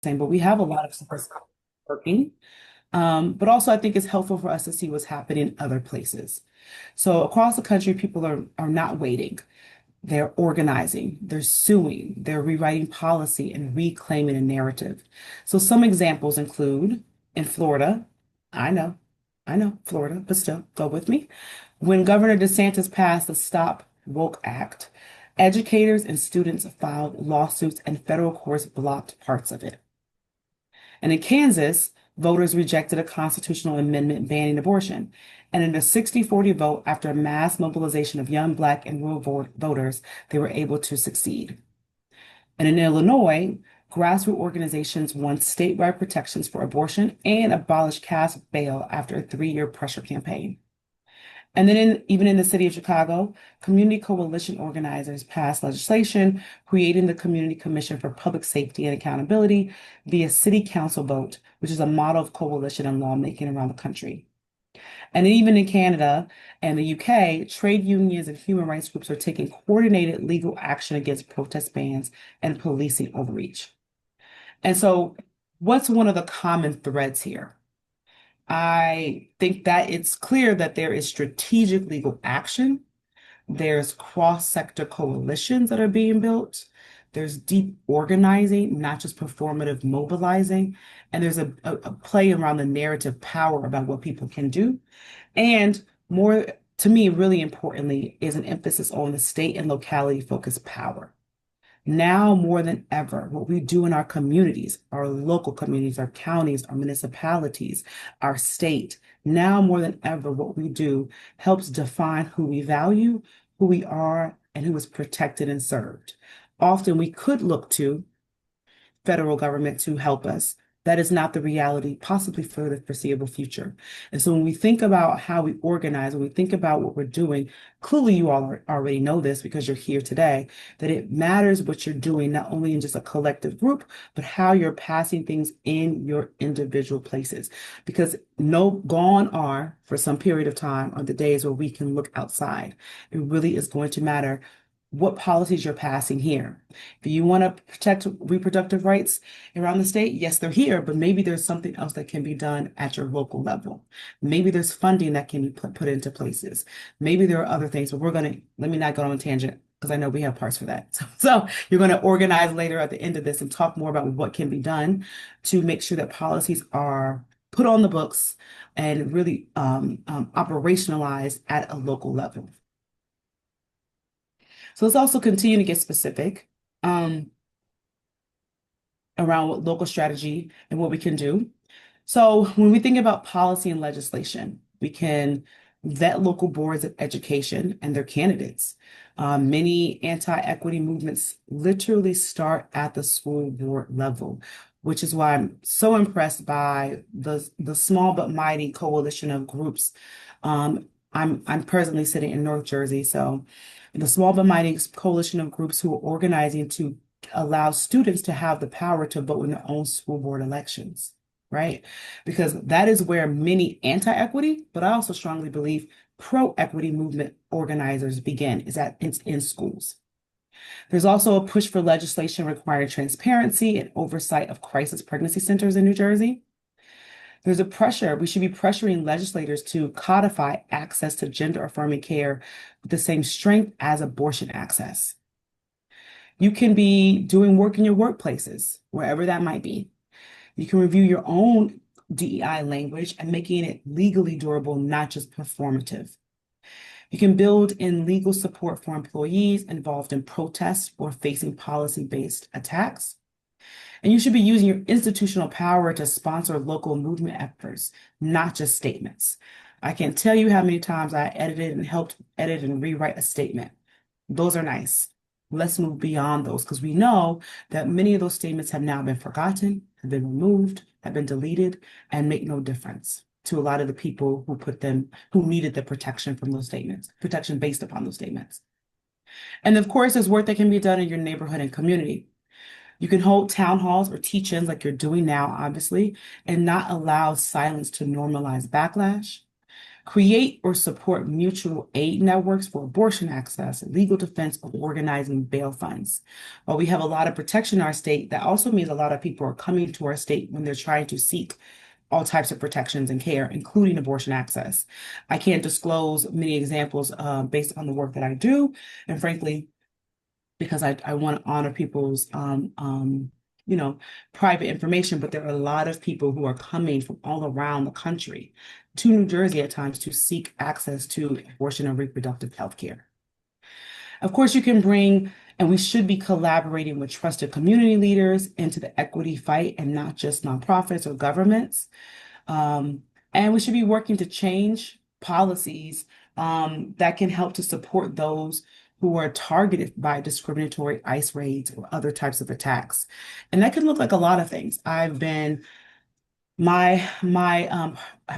same, but we have a lot of support working. But also, I think it's helpful for us to see what's happening in other places. So across the country, people are not waiting. They're organizing, they're suing, they're rewriting policy and reclaiming a narrative. So some examples include in Florida, I know, I know, Florida, but still, go with me. When Governor DeSantis passed the Stop Woke Act, educators and students filed lawsuits and federal courts blocked parts of it. And in Kansas, voters rejected a constitutional amendment banning abortion. And in a 60-40 vote, after a mass mobilization of young Black and rural voters, they were able to succeed. And in Illinois, grassroots organizations won statewide protections for abortion and abolished caste bail after a 3-year pressure campaign. And then even in the city of Chicago, community coalition organizers passed legislation creating the Community Commission for Public Safety and Accountability via city council vote, which is a model of coalition and lawmaking around the country. And even in Canada and the UK, trade unions and human rights groups are taking coordinated legal action against protest bans and policing overreach. And so, what's one of the common threads here? I think that it's clear that there is strategic legal action. There's cross-sector coalitions that are being built. There's deep organizing, not just performative mobilizing. And there's a play around the narrative power about what people can do. And more, to me, really importantly, is an emphasis on the state and locality focused power. Now more than ever, what we do in our communities, our local communities, our counties, our municipalities, our state, now more than ever, what we do helps define who we value, who we are, and who is protected and served. Often we could look to federal government to help us. That is not the reality, possibly for the foreseeable future. And so when we think about how we organize, when we think about what we're doing, clearly you all already know this because you're here today, that it matters what you're doing, not only in just a collective group, but how you're passing things in your individual places. Because gone are, for some period of time, are the days where we can look outside. It really is going to matter what policies you're passing here. If you want to protect reproductive rights around the state, yes, they're here, but maybe there's something else that can be done at your local level. Maybe there's funding that can be put into places. Maybe there are other things, but let me not go on a tangent because I know we have parts for that. So you're going to organize later at the end of this and talk more about what can be done to make sure that policies are put on the books and really operationalized at a local level. So let's also continue to get specific around what local strategy and what we can do. So when we think about policy and legislation, we can vet local boards of education and their candidates. Many anti-equity movements literally start at the school board level, which is why I'm so impressed by the small but mighty coalition of groups. I'm presently sitting in North Jersey, so the small but mighty coalition of groups who are organizing to allow students to have the power to vote in their own school board elections, right? Because that is where many anti-equity, but I also strongly believe pro-equity movement organizers begin, is that it's in schools. There's also a push for legislation requiring transparency and oversight of crisis pregnancy centers in New Jersey. There's a pressure, we should be pressuring legislators to codify access to gender-affirming care with the same strength as abortion access. You can be doing work in your workplaces, wherever that might be. You can review your own DEI language and making it legally durable, not just performative. You can build in legal support for employees involved in protests or facing policy-based attacks. And you should be using your institutional power to sponsor local movement efforts, not just statements. I can't tell you how many times I edited and helped edit and rewrite a statement. Those are nice. Let's move beyond those because we know that many of those statements have now been forgotten, have been removed, have been deleted, and make no difference to a lot of the people who needed the protection from those statements, protection based upon those statements. And of course, there's work that can be done in your neighborhood and community. You can hold town halls or teach-ins like you're doing now, obviously, and not allow silence to normalize backlash. create or support mutual aid networks for abortion access, legal defense, or organizing bail funds. While we have a lot of protection in our state, that also means a lot of people are coming to our state when they're trying to seek all types of protections and care, including abortion access. I can't disclose many examples based on the work that I do, and frankly, because I want to honor people's you know, private information, but there are a lot of people who are coming from all around the country to New Jersey at times to seek access to abortion and reproductive health care. Of course, you can bring, and we should be collaborating with trusted community leaders into the equity fight and not just nonprofits or governments. And we should be working to change policies that can help to support those who are targeted by discriminatory ICE raids or other types of attacks. And that can look like a lot of things. My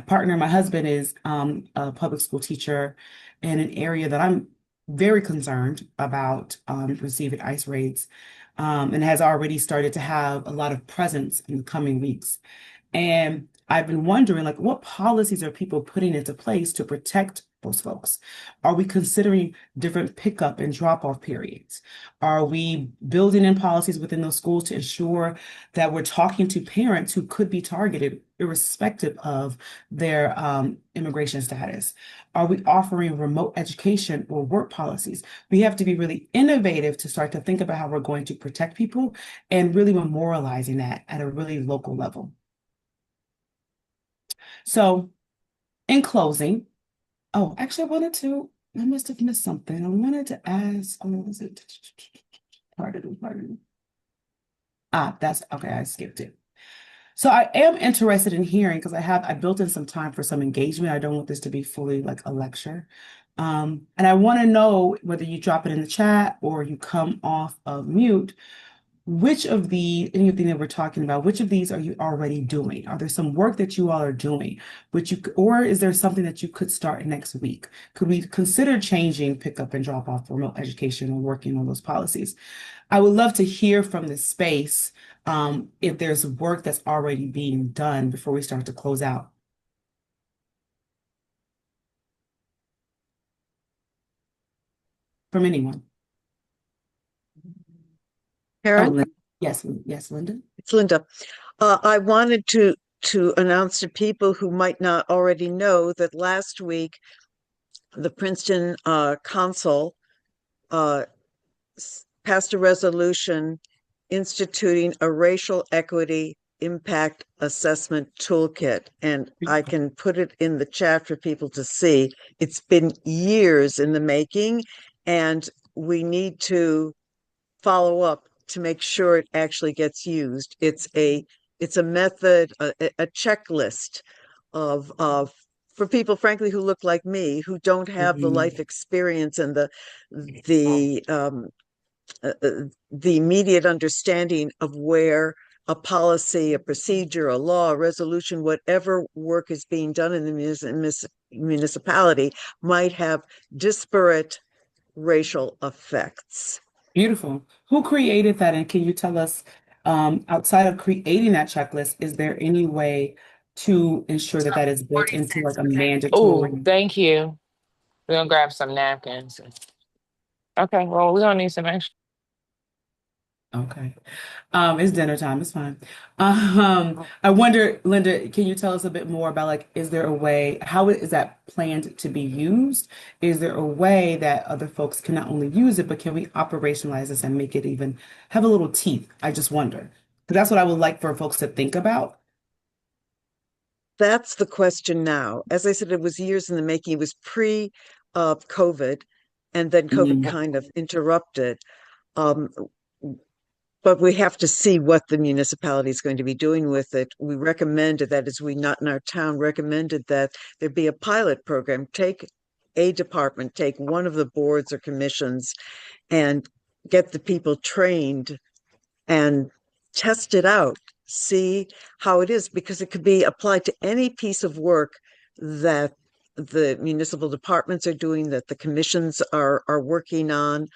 partner, my husband is a public school teacher in an area that I'm very concerned about receiving ICE raids, and has already started to have a lot of presence in the coming weeks. And I've been wondering, like, what policies are people putting into place to protect those folks? Are we considering different pickup and drop-off periods? Are we building in policies within those schools to ensure that we're talking to parents who could be targeted irrespective of their immigration status? Are we offering remote education or work policies? We have to be really innovative to start to think about how we're going to protect people and really memorializing that at a really local level. So in closing, oh, actually, I must have missed something. I wanted to ask, oh, was it? Pardon me. That's okay, I skipped it. So I am interested in hearing, because I built in some time for some engagement. I don't want this to be fully like a lecture. And I want to know whether you drop it in the chat or you come off of mute. Which of anything that we're talking about, which of these are you already doing? Are there some work that you all are doing, or is there something that you could start next week? Could we consider changing pickup and drop off remote education or working on those policies? I would love to hear from this space if there's work that's already being done before we start to close out. From anyone. Aarin? Yes, Linda. It's Linda. I wanted to announce to people who might not already know that last week the Princeton Council passed a resolution instituting a racial equity impact assessment toolkit, and I can put it in the chat for people to see. It's been years in the making, and we need to follow up to make sure it actually gets used. It's a method, a checklist of for people, frankly, who look like me, who don't have the life experience and the immediate understanding of where a policy, a procedure, a law, a resolution, whatever work is being done in the municipality might have disparate racial effects. Beautiful. Who created that? And can you tell us, outside of creating that checklist, is there any way to ensure that that is built into like a mandatory? Oh, thank you. We're gonna grab some napkins. Okay, well, we're gonna need some extra. Okay. It's dinner time. It's fine. I wonder, Linda, can you tell us a bit more about, like, is there a way, how is that planned to be used? Is there a way that other folks can not only use it, but can we operationalize this and make it even have a little teeth? I just wonder. Because that's what I would like for folks to think about. That's the question now. As I said, it was years in the making. It was pre-COVID, and then COVID kind of interrupted. But we have to see what the municipality is going to be doing with it. We recommended that, as we not in our town recommended that there be a pilot program. Take a department, take one of the boards or commissions, and get the people trained and test it out, see how it is, because it could be applied to any piece of work that the municipal departments are doing, that the commissions are working on.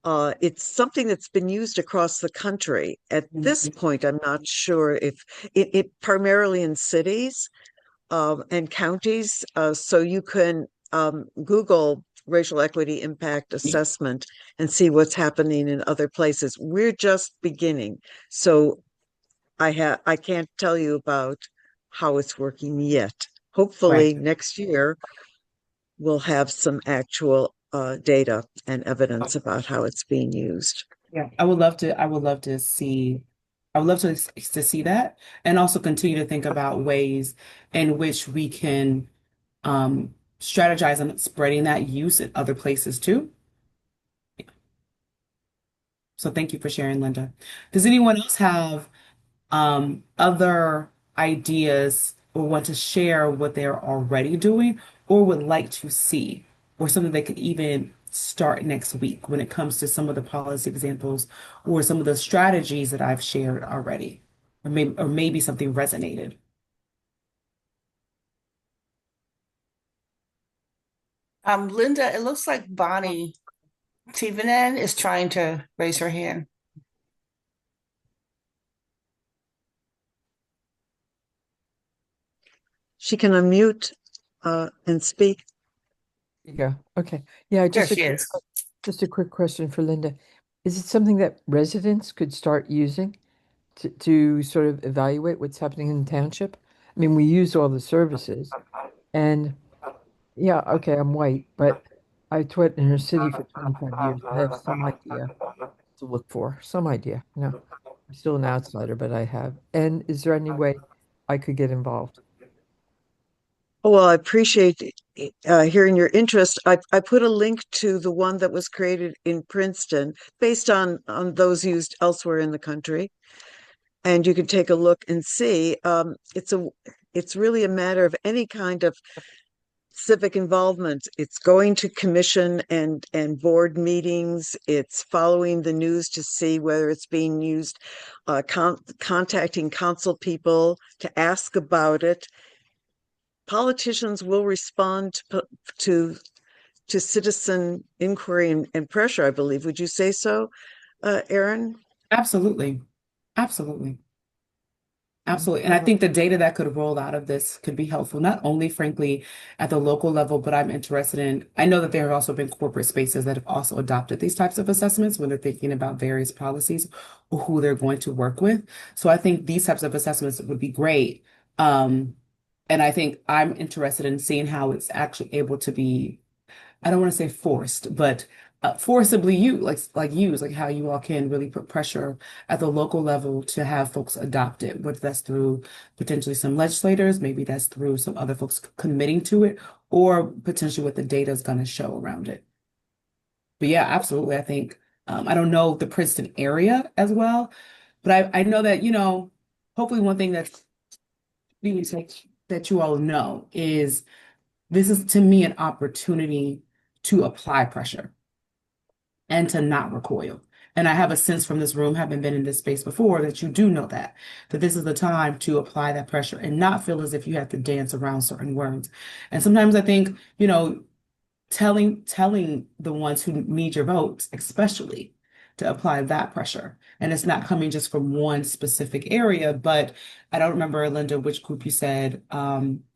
It's something that's been used across the country. At this point, I'm not sure if it primarily in cities, and counties. So you can Google racial equity impact assessment and see what's happening in other places. We're just beginning. So I can't tell you about how it's working yet. Hopefully Right. next year we'll have some actual data and evidence about how it's being used. Yeah, I would love to see that and also continue to think about ways in which we can strategize on spreading that use in other places too. So thank you for sharing, Linda. Does anyone else have other ideas or want to share what they're already doing or would like to see, or something they could even start next week when it comes to some of the policy examples or some of the strategies that I've shared already, or maybe something resonated? Linda, it looks like Bonnie Tivanen is trying to raise her hand. She can unmute and speak. Yeah. Okay. Yeah. There she is. Just a quick question for Linda. Is it something that residents could start using to sort of evaluate what's happening in the township? I mean, we use all the services, and yeah, okay, I'm white, but I taught in her city for 25 years. I have some idea to look for, some idea. I'm still an outsider, but I have. And is there any way I could get involved? Well, I appreciate hearing your interest. I put a link to the one that was created in Princeton based on those used elsewhere in the country. And you can take a look and see. It's really a matter of any kind of civic involvement. It's going to commission and board meetings. It's following the news to see whether it's being used, contacting council people to ask about it. Politicians will respond to citizen inquiry and pressure, I believe. Would you say so, Aarin? Absolutely. Absolutely. Absolutely. And I think the data that could roll out of this could be helpful, not only, frankly, at the local level, but I'm interested in, I know that there have also been corporate spaces that have also adopted these types of assessments when they're thinking about various policies or who they're going to work with. So I think these types of assessments would be great. And I think I'm interested in seeing how it's actually able to be, I don't want to say forced, but forcibly used, like how you all can really put pressure at the local level to have folks adopt it, whether that's through potentially some legislators, maybe that's through some other folks committing to it, or potentially what the data is going to show around it. But yeah, absolutely. I think I don't know the Princeton area as well, but I know that, hopefully one thing that's really that you all know is this is to me an opportunity to apply pressure and to not recoil. And I have a sense from this room, having been in this space before, that you do know that this is the time to apply that pressure and not feel as if you have to dance around certain words. And sometimes I think, telling the ones who need your votes, especially to apply that pressure. And it's not coming just from one specific area, but I don't remember, Linda, which group you said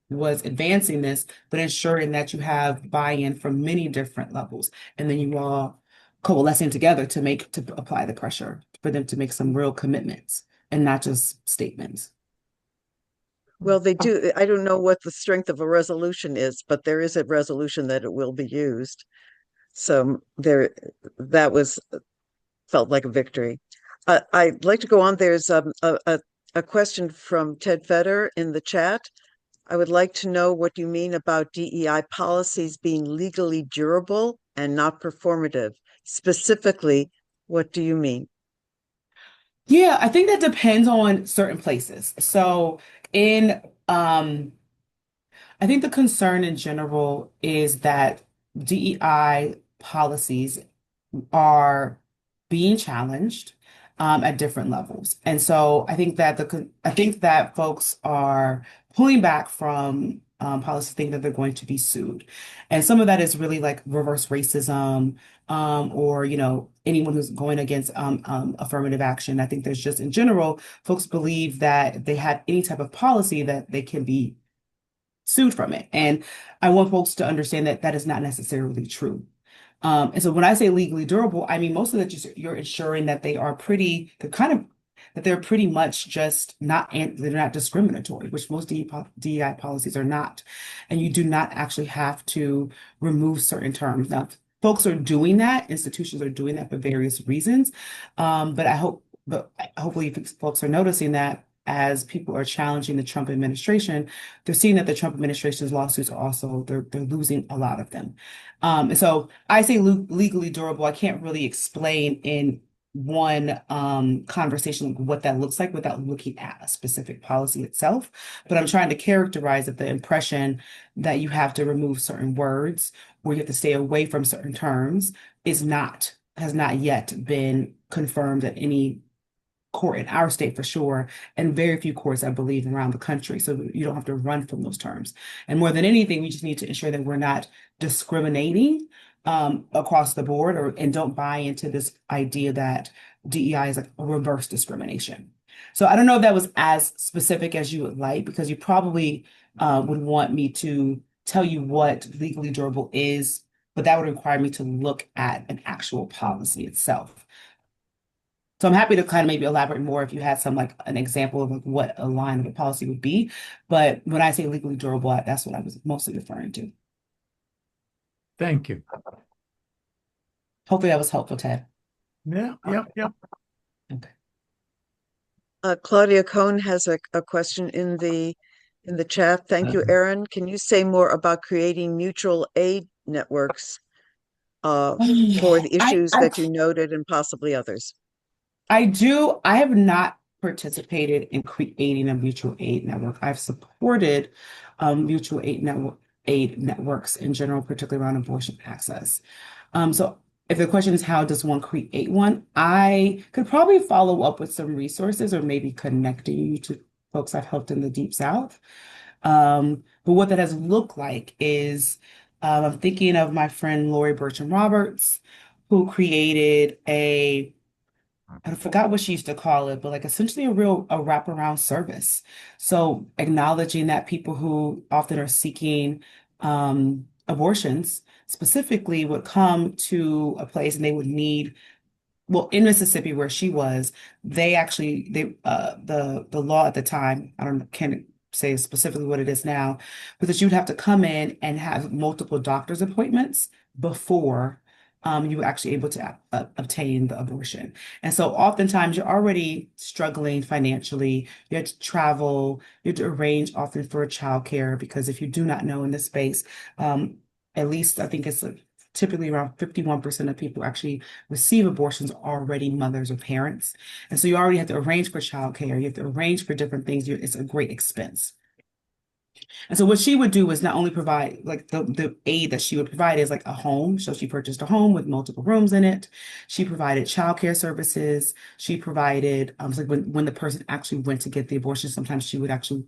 was advancing this, but ensuring that you have buy-in from many different levels. And then you all coalescing together to apply the pressure for them to make some real commitments and not just statements. Well, they do. I don't know what the strength of a resolution is, but there is a resolution that it will be used. So that felt like a victory. I'd like to go on. There's a question from Ted Feder in the chat. I would like to know what you mean about DEI policies being legally durable and not performative. Specifically, what do you mean? Yeah, I think that depends on certain places. So in I think the concern in general is that DEI policies are being challenged at different levels. And so I think that folks are pulling back from policies, thinking that they're going to be sued. And some of that is really like reverse racism, or anyone who's going against affirmative action. I think there's just in general, folks believe that they have any type of policy that they can be sued from it. And I want folks to understand that that is not necessarily true. And so when I say legally durable, I mean mostly that you're ensuring that that they're pretty much just they're not discriminatory, which most DEI policies are not. And you do not actually have to remove certain terms. Now, folks are doing that, institutions are doing that for various reasons. But hopefully folks are noticing that as people are challenging the Trump administration, they're seeing that the Trump administration's lawsuits are also, they're losing a lot of them. And so I say legally durable. I can't really explain in one conversation what that looks like without looking at a specific policy itself. But I'm trying to characterize that the impression that you have to remove certain words or you have to stay away from certain terms has not yet been confirmed at any court in our state for sure, and very few courts, I believe, around the country. So you don't have to run from those terms. And more than anything, we just need to ensure that we're not discriminating across the board and don't buy into this idea that DEI is like a reverse discrimination. So I don't know if that was as specific as you would like, because you probably would want me to tell you what legally durable is, but that would require me to look at an actual policy itself. So I'm happy to kind of maybe elaborate more if you had an example of what a line of a policy would be. But when I say legally durable, that's what I was mostly referring to. Thank you. Hopefully that was helpful, Ted. Yeah. Okay. Claudia Cohn has a question in the chat. Thank you, Aaron. Can you say more about creating mutual aid networks for the issues that you noted and possibly others? I do. I have not participated in creating a mutual aid network. I've supported mutual aid networks in general, particularly around abortion access. So if the question is how does one create one, I could probably follow up with some resources or maybe connecting you to folks I've helped in the Deep South. But what that has looked like is I'm thinking of my friend Lori Bertram Roberts, who created I forgot what she used to call it, but like essentially a wraparound service. So acknowledging that people who often are seeking abortions specifically would come to a place and they would need, well, in Mississippi where she was, the law at the time, can't say specifically what it is now, but that you would have to come in and have multiple doctor's appointments before you were actually able to obtain the abortion. And so oftentimes you're already struggling financially. You have to travel, you have to arrange often for childcare, because if you do not know in this space, at least I think it's typically around 51% of people actually receive abortions are already mothers or parents. And so you already have to arrange for childcare. You have to arrange for different things. It's a great expense. And so what she would do is not only provide like the aid that she would provide is like a home. So she purchased a home with multiple rooms in it. She provided childcare services. She provided so like when the person actually went to get the abortion, sometimes she would actually,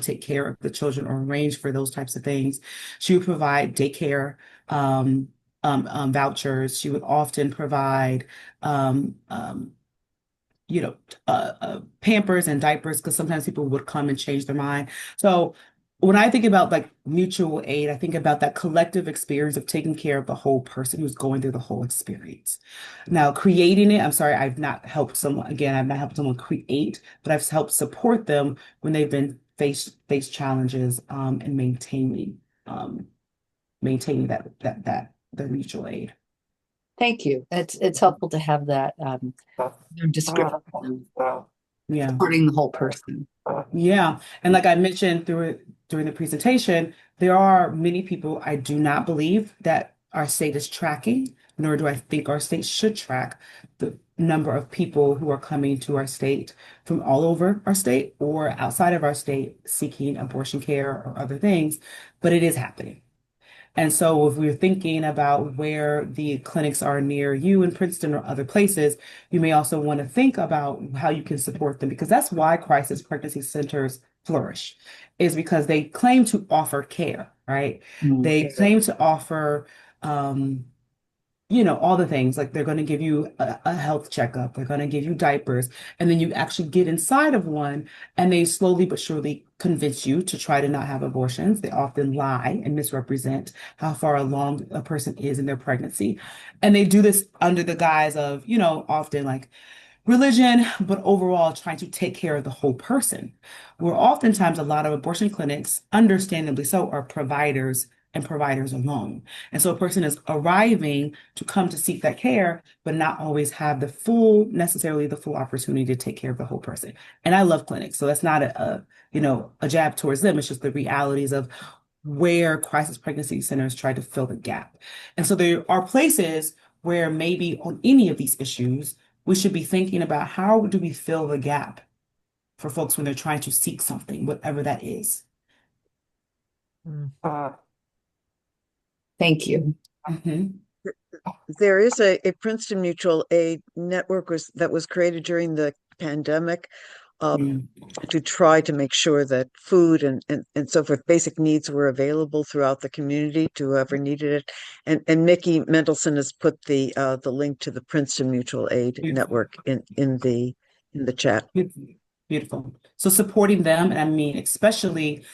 take care of the children or arrange for those types of things. She would provide daycare vouchers. She would often provide Pampers and diapers, because sometimes people would come and change their mind. So when I think about like mutual aid, I think about that collective experience of taking care of the whole person who's going through the whole experience. Now, creating it, I'm sorry, I've not helped someone create, but I've helped support them when they've been face challenges and maintaining that the mutual aid. Thank you. It's helpful to have that description. Yeah. Supporting the whole person. Yeah. And like I mentioned during the presentation, there are many people I do not believe that our state is tracking, nor do I think our state should track the number of people who are coming to our state from all over our state or outside of our state seeking abortion care or other things, but it is happening. And so if we're thinking about where the clinics are near you in Princeton or other places, you may also want to think about how you can support them, because that's why crisis pregnancy centers flourish, is because they claim to offer care, right? They claim to offer all the things. Like they're going to give you a health checkup, they're going to give you diapers, and then you actually get inside of one and they slowly but surely convince you to try to not have abortions. They often lie and misrepresent how far along a person is in their pregnancy. And they do this under the guise of, often like religion, but overall trying to take care of the whole person. Where oftentimes a lot of abortion clinics, understandably so, are providers and providers alone. And so a person is arriving to come to seek that care, but not always have necessarily the full opportunity to take care of the whole person. And I love clinics, so that's not a jab towards them. It's just the realities of where crisis pregnancy centers try to fill the gap. And so there are places where maybe on any of these issues, we should be thinking about how do we fill the gap for folks when they're trying to seek something, whatever that is. Thank you. Mhm. There is a Princeton mutual aid network that was created during the pandemic Mm. to try to make sure that food and so forth, basic needs were available throughout the community to whoever needed it. And Mickey Mendelson has put the link to the Princeton Mutual Aid Beautiful. Network in the chat. Beautiful. Beautiful. So supporting them, and I mean, especially,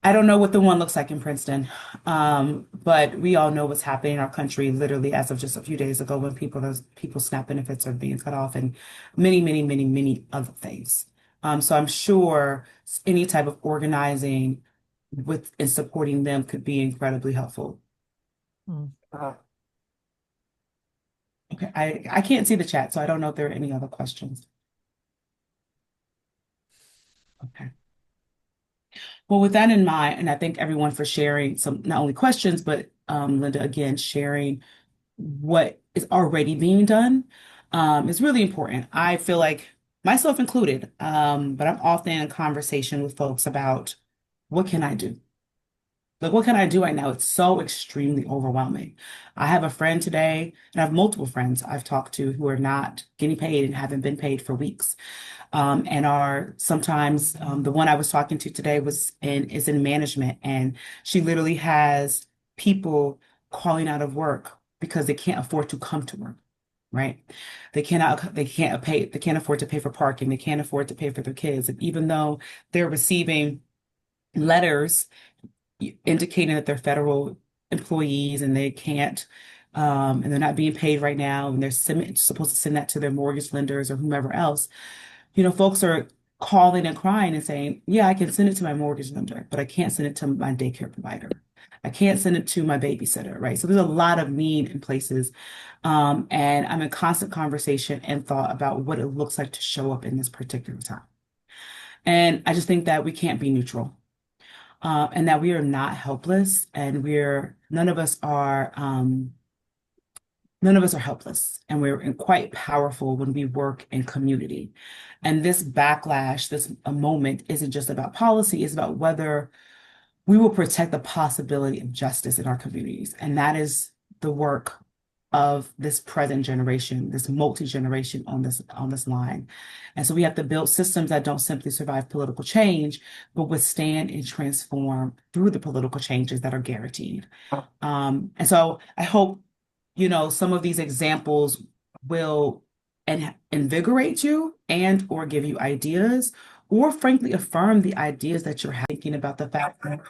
I don't know what the one looks like in Princeton, but we all know what's happening in our country literally as of just a few days ago when those people SNAP benefits are being cut off and many, many, many, many other things. So I'm sure any type of organizing with and supporting them could be incredibly helpful. Mm. Okay, I can't see the chat, so I don't know if there are any other questions. Okay. Well, with that in mind, and I thank everyone for sharing some not only questions, but Linda, again, sharing what is already being done is really important. I feel like myself included, but I'm often in conversation with folks about what can I do? Like, what can I do right now? It's so extremely overwhelming. I have a friend today, and I have multiple friends I've talked to who are not getting paid and haven't been paid for weeks. And are sometimes the one I was talking to today is in management, and she literally has people calling out of work because they can't afford to come to work, right? They can't afford to pay for parking, they can't afford to pay for their kids. And even though they're receiving letters indicating that they're federal employees and they can't, and they're not being paid right now, and they're supposed to send that to their mortgage lenders or whomever else, folks are calling and crying and saying, yeah, I can send it to my mortgage lender, but I can't send it to my daycare provider. I can't send it to my babysitter, right? So there's a lot of need in places. And I'm in constant conversation and thought about what it looks like to show up in this particular time. And I just think that we can't be neutral. And that we are not helpless, and none of us are helpless, and we're quite powerful when we work in community. And this backlash, this a moment, isn't just about policy, it's about whether we will protect the possibility of justice in our communities. And that is the work of this present generation, this multi-generation on this line. And so we have to build systems that don't simply survive political change, but withstand and transform through the political changes that are guaranteed. And so I hope, some of these examples will invigorate you and or give you ideas, or frankly affirm the ideas that you're thinking about the fact that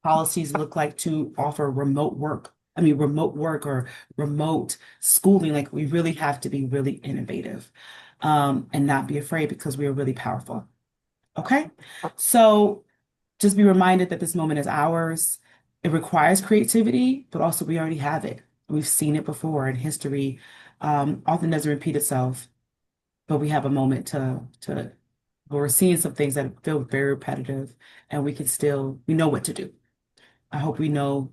policies look like to offer remote work. I mean, remote work or remote schooling. Like, we really have to be really innovative, and not be afraid, because we are really powerful. Okay. So just be reminded that this moment is ours. It requires creativity, but also we already have it. We've seen it before, and history often doesn't repeat itself, but we have a moment to we're seeing some things that feel very repetitive, and we know what to do. I hope you know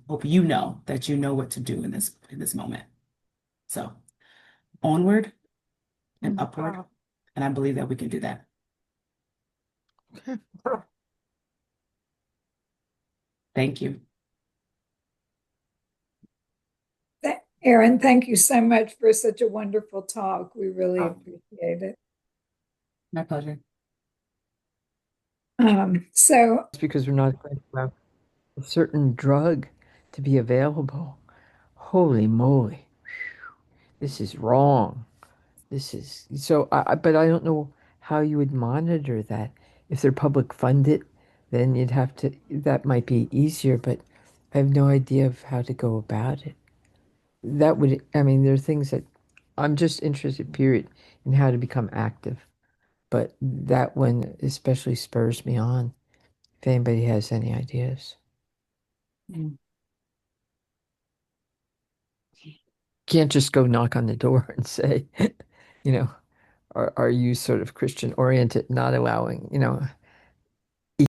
that you know what to do in this moment. So onward and upward, and I believe that we can do that. Okay. Thank you. Aarin, thank you so much for such a wonderful talk. We really appreciate it. My pleasure. So It's because we're not going to have a certain drug to be available. holy moly, this is wrong. This is so, but I don't know how you would monitor that. If they're public funded, then you'd have to, that might be easier, but I have no idea of how to go about it. That would, I mean, there are things that I'm just interested, period, in how to become active. But that one especially spurs me on, if anybody has any ideas. Mm. Can't just go knock on the door and say, you know, are you sort of Christian oriented, not allowing,